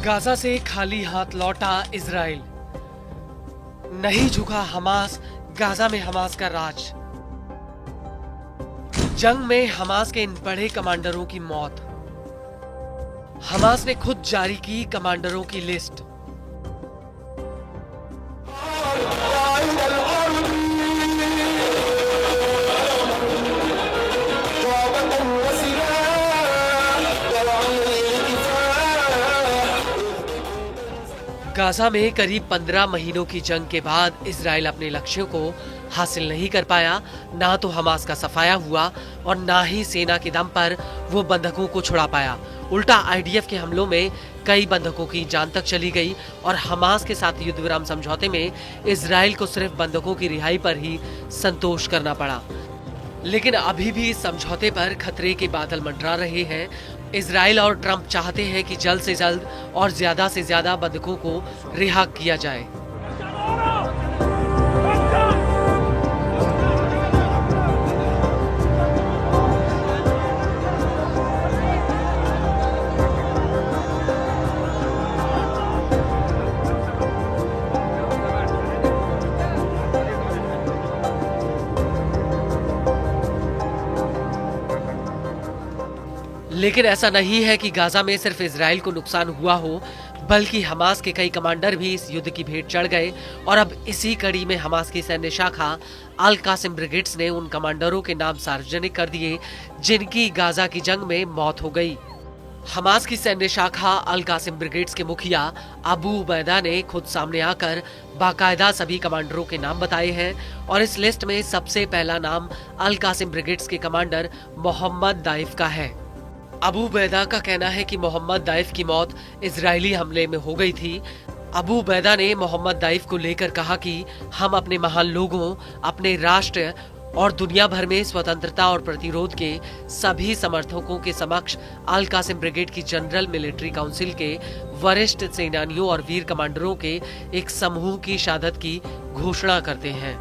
Gaza से खाली हाथ लौटा इजराइल। नहीं झुका हमास, गाजा में हमास का राज। जंग में हमास के इन बड़े कमांडरों की मौत। हमास ने खुद जारी की कमांडरों की लिस्ट। गाजा में करीब 15 महीनों की जंग के बाद इजराइल अपने लक्ष्यों को हासिल नहीं कर पाया। ना तो हमास का सफाया हुआ और ना ही सेना के दम पर वो बंधकों को छुड़ा पाया। उल्टा आईडीएफ के हमलों में कई बंधकों की जान तक चली गई और हमास के साथ युद्ध विराम समझौते में इजराइल को सिर्फ बंधकों की रिहाई पर ही संतोष करना पड़ा। लेकिन अभी भी इस समझौते पर खतरे के बादल मंडरा रहे हैं। इजराइल और ट्रंप चाहते हैं कि जल्द से जल्द और ज्यादा से ज्यादा बंधकों को रिहा किया जाए। लेकिन ऐसा नहीं है कि गाजा में सिर्फ इजराइल को नुकसान हुआ हो, बल्कि हमास के कई कमांडर भी इस युद्ध की भेंट चढ़ गए। और अब इसी कड़ी में हमास की सैन्य शाखा अल कासिम ब्रिगेड्स ने उन कमांडरों के नाम सार्वजनिक कर दिए जिनकी गाजा की जंग में मौत हो गई। हमास की सैन्य शाखा अल कासिम ब्रिगेड्स के मुखिया अबू उबैदा ने खुद सामने आकर बाकायदा सभी कमांडरों के नाम बताए हैं और इस लिस्ट में सबसे पहला नाम अल कासिम ब्रिगेड्स के कमांडर मोहम्मद दाइफ का है। अबू उबैदा का कहना है कि मोहम्मद दाइफ की मौत इजरायली हमले में हो गई थी। अबू उबैदा ने मोहम्मद दाइफ को लेकर कहा कि हम अपने महान लोगों, अपने राष्ट्र और दुनिया भर में स्वतंत्रता और प्रतिरोध के सभी समर्थकों के समक्ष अल कासिम ब्रिगेड की जनरल मिलिट्री काउंसिल के वरिष्ठ सेनानियों और वीर कमांडरों के एक समूह की शहादत की घोषणा करते हैं।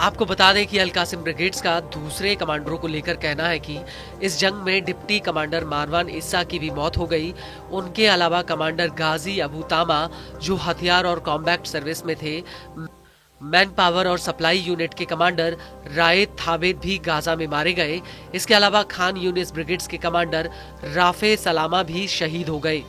आपको बता दें कि अल कासिम ब्रिगेड्स का दूसरे कमांडरों को लेकर कहना है कि इस जंग में डिप्टी कमांडर मारवान इस्सा की भी मौत हो गई। उनके अलावा कमांडर गाजी अबू तामा जो हथियार और कॉम्बैक्ट सर्विस में थे, मैन पावर और सप्लाई यूनिट के कमांडर रायद थाबेद भी गाजा में मारे गए। इसके अलावा खान यूनिस ब्रिगेड्स के कमांडर राफे सलामा भी शहीद हो गए।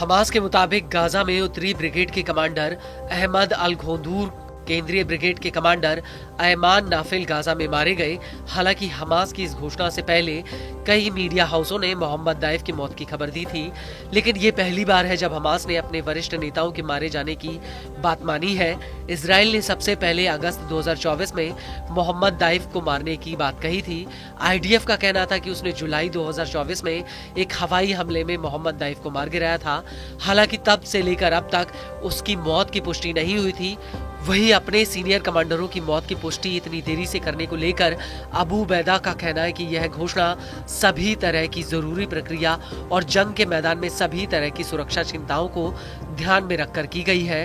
हमास के मुताबिक गाजा में उत्तरी ब्रिगेड के कमांडर अहमद अल घोंदूर, केंद्रीय ब्रिगेड के कमांडर ऐमान नाफिल गाजा में मारे गए। हालांकि हमास की इस घोषणा से पहले कई मीडिया हाउसों ने मोहम्मद दाइफ की मौत की खबर दी थी, लेकिन ये पहली बार है जब हमास ने अपने वरिष्ठ नेताओं के मारे जाने की बात मानी है। इजराइल ने सबसे पहले अगस्त 2024 में मोहम्मद दाइफ को मारने की बात कही थी। आईडीएफ का कहना था कि उसने जुलाई 2024 में एक हवाई हमले में मोहम्मद दाइफ को मार गिराया था। हालांकि तब से लेकर अब तक उसकी मौत की पुष्टि नहीं हुई थी। वहीं अपने सीनियर कमांडरों की मौत की पुष्टि इतनी देरी से करने को लेकर अबू उबैदा का कहना है कि यह घोषणा सभी तरह की जरूरी प्रक्रिया और जंग के मैदान में सभी तरह की सुरक्षा चिंताओं को ध्यान में रखकर की गई है।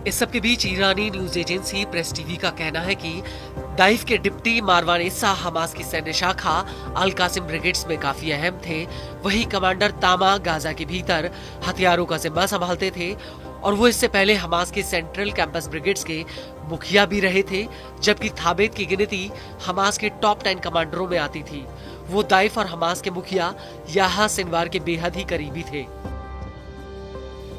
इस सब के बीच ईरानी न्यूज एजेंसी प्रेस टीवी का कहना है कि दाइफ के डिप्टी मारवान इस्सा हमास की सैन्य शाखा अल कासिम ब्रिगेड्स में काफी अहम थे। वही कमांडर तामा गाजा के भीतर हथियारों का जिम्मा संभालते थे और वो इससे पहले हमास के सेंट्रल कैंपस ब्रिगेड्स के मुखिया भी रहे थे, जबकि थाबेद की गिनती हमास के टॉप 10 कमांडरों में आती थी। वो दाइफ और हमास के मुखिया याह्या सिनवार के बेहद ही करीबी थे।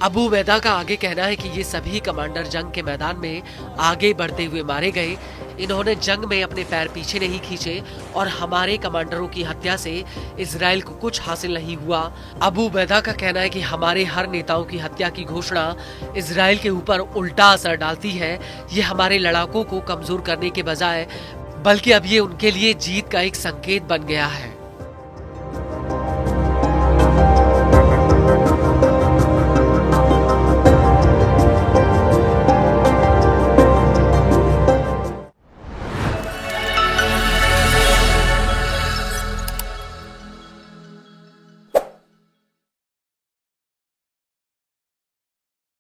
अबू बैदा का आगे कहना है कि ये सभी कमांडर जंग के मैदान में आगे बढ़ते हुए मारे गए। इन्होंने जंग में अपने पैर पीछे नहीं खींचे और हमारे कमांडरों की हत्या से इजराइल को कुछ हासिल नहीं हुआ। अबू बैदा का कहना है कि हमारे हर नेताओं की हत्या की घोषणा इजराइल के ऊपर उल्टा असर डालती है। ये हमारे लड़ाकों को कमजोर करने के बजाय बल्कि अब ये उनके लिए जीत का एक संकेत बन गया है।